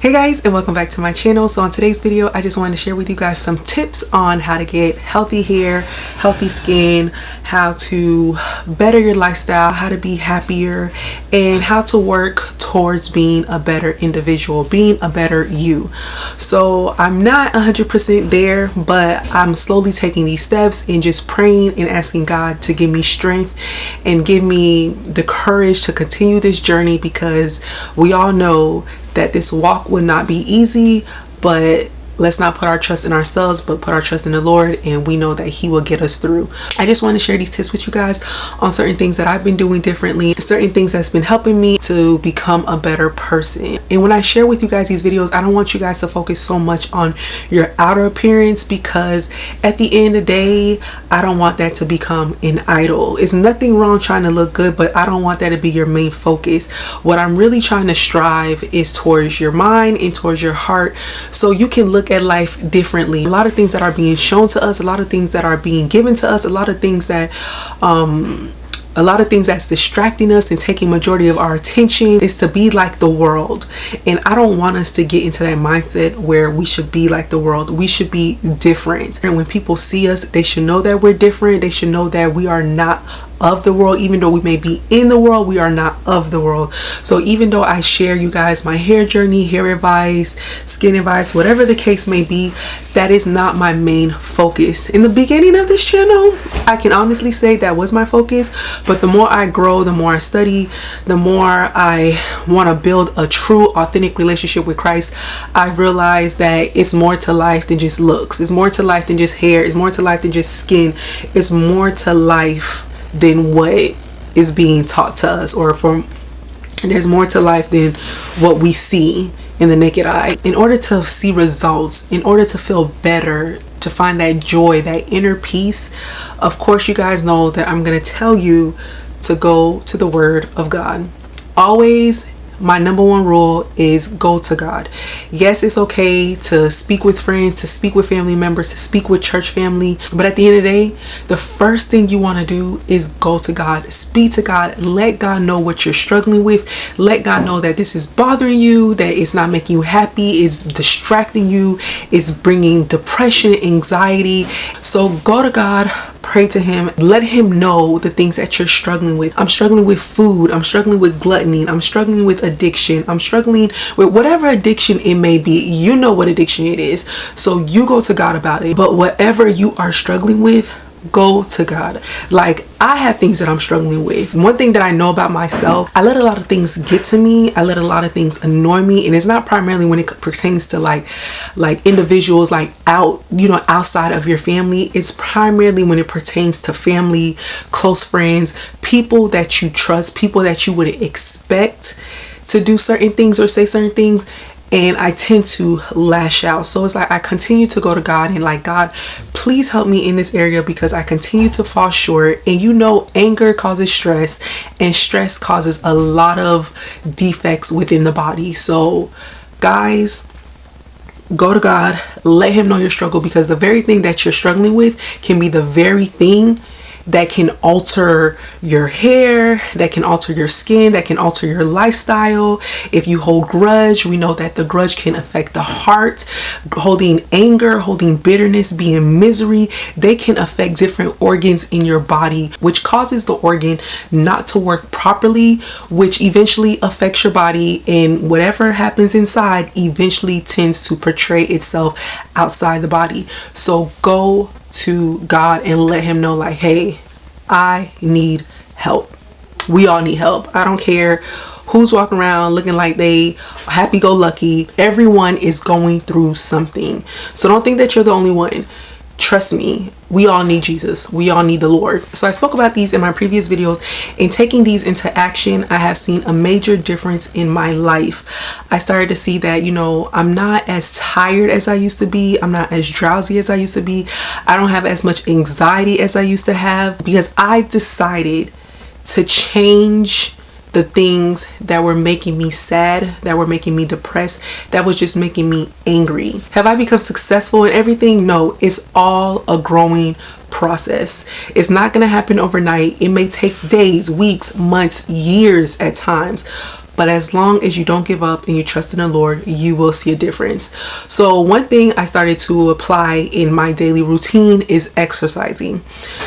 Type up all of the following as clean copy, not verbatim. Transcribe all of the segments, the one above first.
Hey guys, and welcome back to my channel. So on today's video, I just wanted to share with you guys some tips on how to get healthy hair, healthy skin, how to better your lifestyle, how to be happier, and how to work towards being a better individual, being a better you. So I'm not 100% there, but I'm slowly taking these steps and just praying and asking God to give me strength and give me the courage to continue this journey, because we all know that this walk will not be easy, but let's not put our trust in ourselves, but put our trust in the Lord, and we know that He will get us through. I just want to share these tips with you guys on certain things that I've been doing differently, certain things that's been helping me to become a better person. And when I share with you guys these videos, I don't want you guys to focus so much on your outer appearance, because at the end of the day, I don't want that to become an idol. It's nothing wrong trying to look good, but I don't want that to be your main focus. What I'm really trying to strive is towards your mind and towards your heart, so you can look at life differently. A lot of things that are being shown to us, a lot of things that are being given to us, a lot of things that's distracting us and taking majority of our attention is to be like the world. And I don't want us to get into that mindset where we should be like the world. We should be different. And when people see us, they should know that we're different. They should know that we are not of the world. Even though we may be in the world, we are not of the world. So even though I share you guys my hair journey, hair advice, skin advice, whatever the case may be, that is not my main focus. In the beginning of this channel, I can honestly say that was my focus, but the more I grow, the more I study, the more I want to build a true, authentic relationship with Christ, I realize that it's more to life than just looks. It's more to life than just hair. It's more to life than just skin. It's more to life than what is being taught to us, there's more to life than what we see in the naked eye. In order to see results, in order to feel better, to find that joy, that inner peace, of course you guys know that I'm going to tell you to go to the Word of God. Always, my number one rule is go to God. Yes, it's okay to speak with friends, to speak with family members, to speak with church family, but at the end of the day, the first thing you want to do is go to God. Speak to God. Let God know what you're struggling with. Let God know that this is bothering you, that it's not making you happy, it's distracting you, it's bringing depression, anxiety. So go to God. Pray to Him. Let Him know the things that you're struggling with. I'm struggling with food. I'm struggling with gluttony. I'm struggling with addiction. I'm struggling with whatever addiction it may be. You know what addiction it is. So you go to God about it. But whatever you are struggling with, go to God. Like, I have things that I'm struggling with. One thing that I know about myself, I let a lot of things get to me. I let a lot of things annoy me, and it's not primarily when it pertains to like individuals like outside of your family. It's primarily when it pertains to family, close friends, people that you trust, people that you would expect to do certain things or say certain things. And I tend to lash out. So it's like I continue to go to God and like, God, please help me in this area, because I continue to fall short. And you know, anger causes stress, and stress causes a lot of defects within the body. So guys, go to God, let Him know your struggle, because the very thing that you're struggling with can be the very thing that can alter your hair, that can alter your skin, that can alter your lifestyle. If you hold grudge, we know that the grudge can affect the heart. Holding anger, holding bitterness, being misery, they can affect different organs in your body, which causes the organ not to work properly, which eventually affects your body, and whatever happens inside eventually tends to portray itself outside the body. So go to God and let Him know, like, hey, I need help. We all need help. I don't care who's walking around looking like they happy-go-lucky. Everyone is going through something. So don't think that you're the only one. Trust me, we all need Jesus. We all need the Lord. So I spoke about these in my previous videos. In taking these into action, I have seen a major difference in my life. I started to see that, I'm not as tired as I used to be. I'm not as drowsy as I used to be. I don't have as much anxiety as I used to have, because I decided to change the things that were making me sad, that were making me depressed, that was just making me angry. Have I become successful in everything? No, it's all a growing process. It's not going to happen overnight. It may take days, weeks, months, years at times. but as long as you don't give up and you trust in the Lord, you will see a difference. So one thing I started to apply in my daily routine is exercising.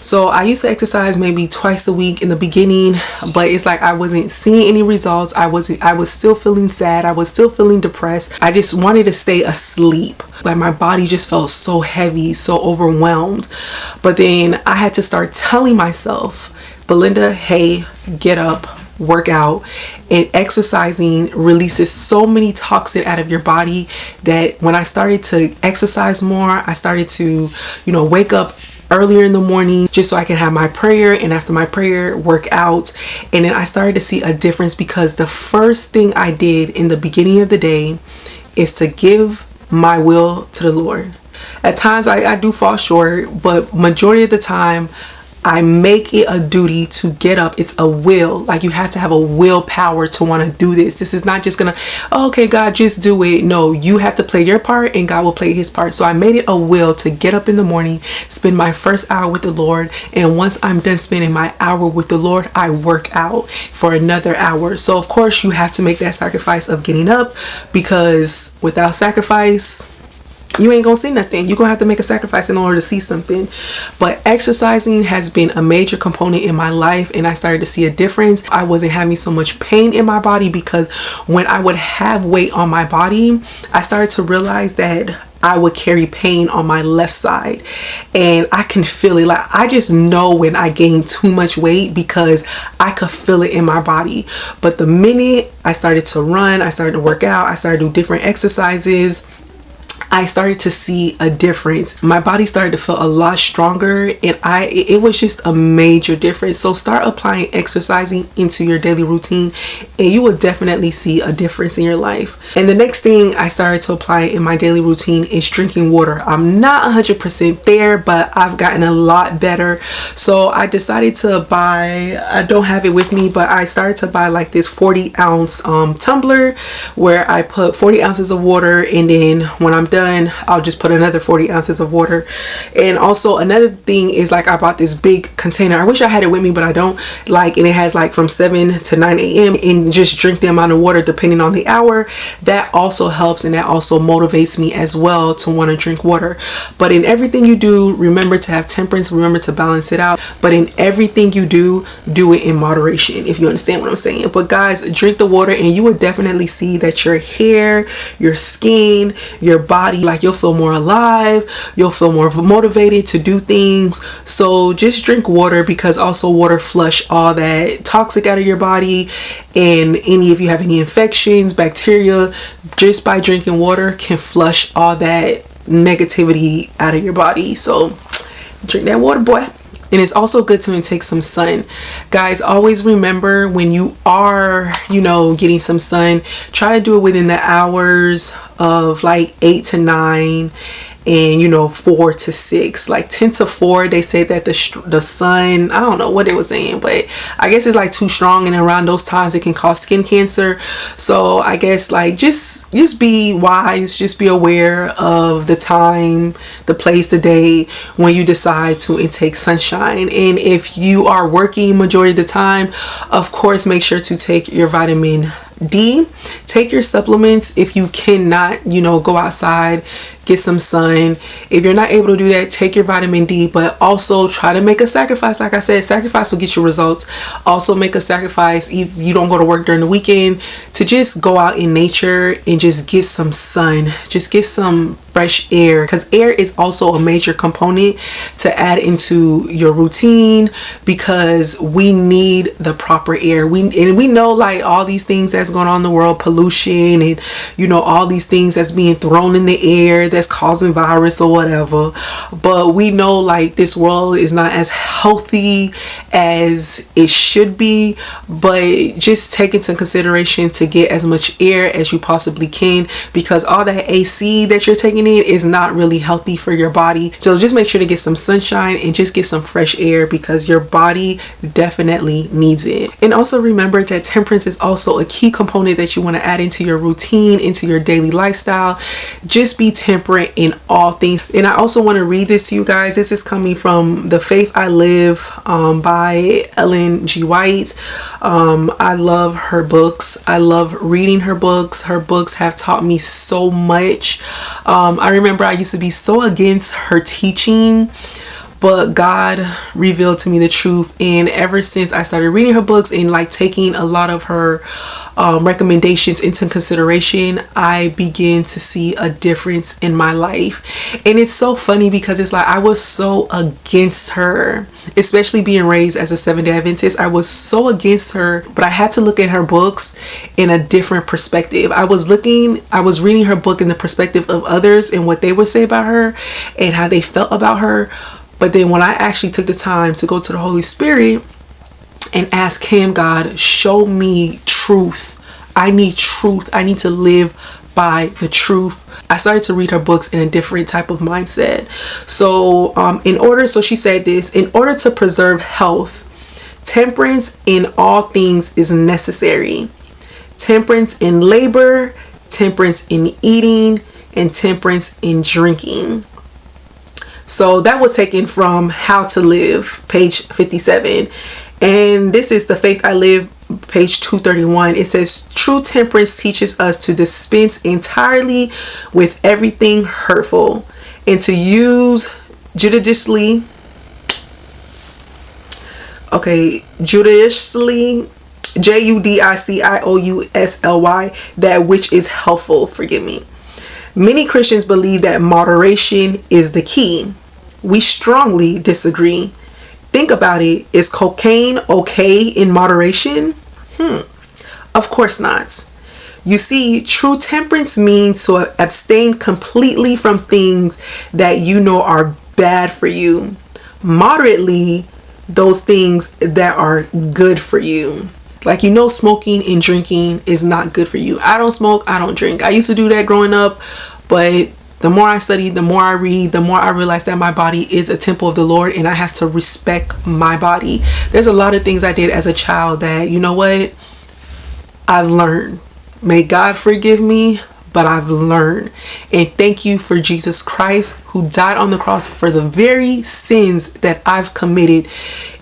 So I used to exercise maybe twice a week in the beginning, but it's like I wasn't seeing any results. I was still feeling sad. I was still feeling depressed. I just wanted to stay asleep. Like my body just felt so heavy, so overwhelmed. But then I had to start telling myself, Belinda, hey, get up, work out. And exercising releases so many toxin out of your body that when I started to exercise more, I started to, wake up earlier in the morning just so I can have my prayer, and after my prayer, work out. And then I started to see a difference, because the first thing I did in the beginning of the day is to give my will to the Lord. At times I do fall short, but majority of the time I make it a duty to get up. It's a will. Like, you have to have a willpower to want to do this. This is not just gonna, okay, God, just do it. No, you have to play your part and God will play his part. So I made it a will to get up in the morning, spend my first hour with the Lord. And once I'm done spending my hour with the Lord, I work out for another hour. So of course you have to make that sacrifice of getting up, because without sacrifice, you ain't gonna see nothing. You're gonna have to make a sacrifice in order to see something. But exercising has been a major component in my life, and I started to see a difference. I wasn't having so much pain in my body, because when I would have weight on my body, I started to realize that I would carry pain on my left side, and I can feel it. Like, I just know when I gain too much weight, because I could feel it in my body. But the minute I started to run, I started to work out, I started to do different exercises, I started to see a difference. My body started to feel a lot stronger, and it was just a major difference. So start applying exercising into your daily routine, and you will definitely see a difference in your life. And the next thing I started to apply in my daily routine is drinking water. I'm not 100% there, but I've gotten a lot better. So I decided to buy, I don't have it with me, but I started to buy like this 40-ounce tumbler where I put 40 ounces of water, and then when I'm done, I'll just put another 40 ounces of water. And also another thing is, like, I bought this big container. I wish I had it with me, but I don't. Like, and it has like from 7 to 9 a.m. and just drink the amount of water depending on the hour. That also helps, and that also motivates me as well to want to drink water. But in everything you do, remember to have temperance, remember to balance it out. But in everything you do it in moderation, if you understand what I'm saying. But guys, drink the water, and you will definitely see that your hair, your skin, your body, like, you'll feel more alive, you'll feel more motivated to do things. So just drink water, because also water flush all that toxic out of your body, and if you have any infections, bacteria, just by drinking water can flush all that negativity out of your body. So drink that water, boy. And it's also good to take some sun. Guys, always remember, when you are, getting some sun, try to do it within the hours of like 8 to 9 and 4 to 6. Like 10 to 4, they say that the sun, I don't know what they were saying, but I guess it's like too strong, and around those times it can cause skin cancer. So I guess, like, just be wise, just be aware of the time, the place, the day when you decide to intake sunshine. And if you are working majority of the time, of course, make sure to take your vitamin D. Take your supplements. If you cannot, go outside, get some sun. If you're not able to do that, take your vitamin D, but also try to make a sacrifice. Like I said, sacrifice will get you results. Also make a sacrifice, if you don't go to work during the weekend, to just go out in nature and just get some sun, just get some fresh air, because air is also a major component to add into your routine, because we need the proper air. We know, like, all these things that's going on in the world, pollution, and all these things that's being thrown in the air that's causing virus or whatever. But we know, like, this world is not as healthy as it should be. But just take into consideration to get as much air as you possibly can, because all that AC that you're taking in it is not really healthy for your body. So just make sure to get some sunshine and just get some fresh air, because your body definitely needs it. And also remember that temperance is also a key component that you want to add into your routine, into your daily lifestyle. Just be temperate in all things. And I also want to read this to you guys. This is coming from The Faith I Live by Ellen G. White. I love her books. I love reading her books. Her books have taught me so much. I remember I used to be so against her teaching, but God revealed to me the truth. And ever since I started reading her books and like taking a lot of her recommendations into consideration, I began to see a difference in my life. And it's so funny because it's like I was so against her, especially being raised as a Seventh-day Adventist. I was so against her, but I had to look at her books in a different perspective. I was reading her book in the perspective of others and what they would say about her and how they felt about her. But then when I actually took the time to go to the Holy Spirit and ask him, God, show me truth. I need truth. I need to live by the truth. I started to read her books in a different type of mindset. So she said this, in order to preserve health, temperance in all things is necessary. Temperance in labor, temperance in eating, and temperance in drinking. So that was taken from How to Live, page 57. And this is The Faith I Live, page 231. It says, true temperance teaches us to dispense entirely with everything hurtful and to use judiciously, judiciously, that which is helpful. Forgive me. Many Christians believe that moderation is the key. We strongly disagree. Think about it. Is cocaine okay in moderation? Of course not. You see, true temperance means to abstain completely from things that you know are bad for you. Moderately, those things that are good for you. Like, smoking and drinking is not good for you. I don't smoke, I don't drink. I used to do that growing up, but the more I study, the more I read, the more I realize that my body is a temple of the Lord and I have to respect my body. There's a lot of things I did as a child that, I've learned. May God forgive me, but I've learned. And thank you for Jesus Christ, who died on the cross for the very sins that I've committed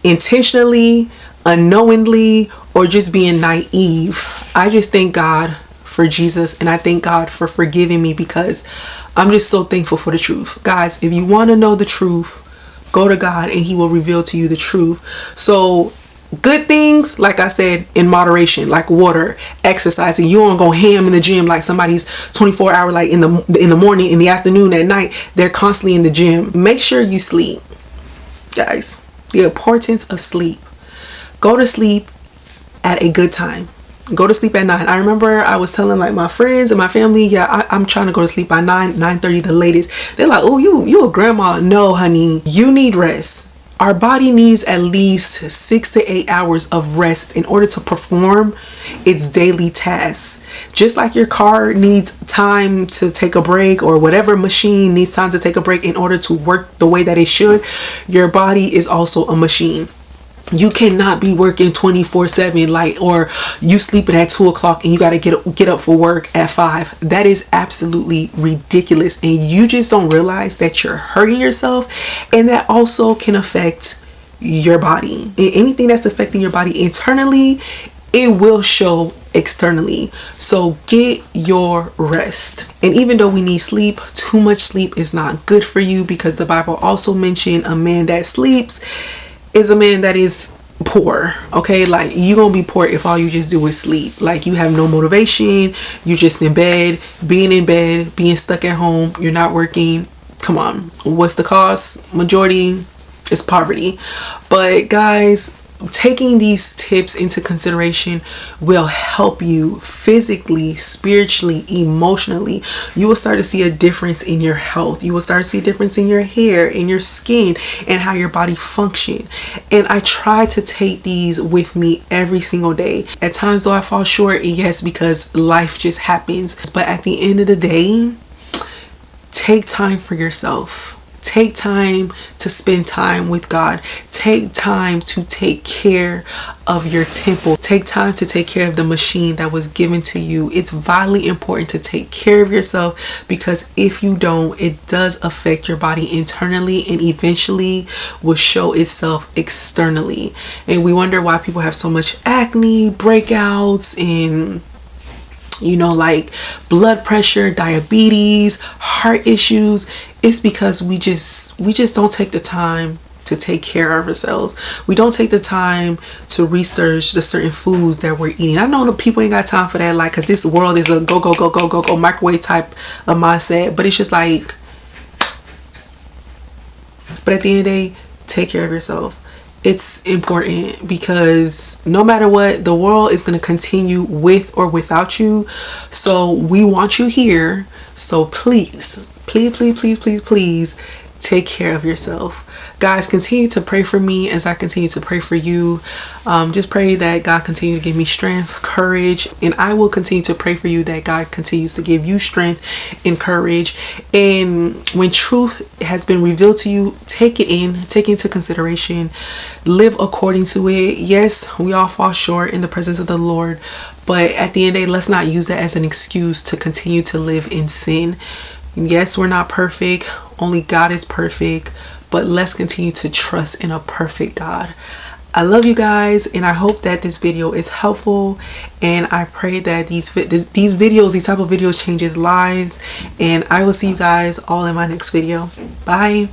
intentionally, unknowingly, or just being naive. I just thank God for Jesus, and I thank God for forgiving me, because I'm just so thankful for the truth. Guys, if you want to know the truth, go to God and he will reveal to you the truth. So good things, like I said, in moderation, like water, exercising. You don't go ham in the gym like somebody's 24-hour, like in the morning, in the afternoon, at night. They're constantly in the gym. Make sure you sleep, guys. The importance of sleep. Go to sleep at a good time. Go to sleep at 9. I remember I was telling like my friends and my family, I'm trying to go to sleep by 9:30 the latest. They're like, oh, you a grandma. No, honey, you need rest. Our body needs at least 6 to 8 hours of rest in order to perform its daily tasks. Just like your car needs time to take a break, or whatever machine needs time to take a break in order to work the way that it should, your body is also a machine. You cannot be working 24/7, or you sleeping at 2 o'clock and you got to get up for work at 5. That is absolutely ridiculous. And you just don't realize that you're hurting yourself, and that also can affect your body. And anything that's affecting your body internally, it will show externally. So get your rest. And even though we need sleep, too much sleep is not good for you, because the Bible also mentioned a man that sleeps is a man that is poor. Okay, like, you gonna be poor if all you just do is sleep. Like, you have no motivation, you just in bed, being stuck at home, you're not working. Come on, what's the cost? Majority is poverty. But guys, taking these tips into consideration will help you physically, spiritually, emotionally. You will start to see a difference in your health. You will start to see a difference in your hair, in your skin, and how your body functions. And I try to take these with me every single day. At times though I fall short, yes, because life just happens. But at the end of the day, take time for yourself. Take time to spend time with God. Take time to take care of your temple. Take time to take care of the machine that was given to you. It's vitally important to take care of yourself, because if you don't, it does affect your body internally and eventually will show itself externally. And we wonder why people have so much acne, breakouts, and like blood pressure, diabetes, heart issues. It's because we just don't take the time to take care of ourselves. We don't take the time to research the certain foods that we're eating. I know the people ain't got time for that, like, because this world is a go microwave type of mindset. But it's just like, but at the end of the day, take care of yourself. It's important, because no matter what, the world is going to continue with or without you. So we want you here. So please take care of yourself. Guys, continue to pray for me as I continue to pray for you. Just pray that God continue to give me strength, courage, and I will continue to pray for you that God continues to give you strength and courage. And when truth has been revealed to you, take it into consideration, live according to it. Yes, we all fall short in the presence of the Lord, but at the end of the day, let's not use that as an excuse to continue to live in sin. Yes, we're not perfect. Only God is perfect. But let's continue to trust in a perfect God. I love you guys, and I hope that this video is helpful. And I pray that these type of videos changes lives. And I will see you guys all in my next video. Bye.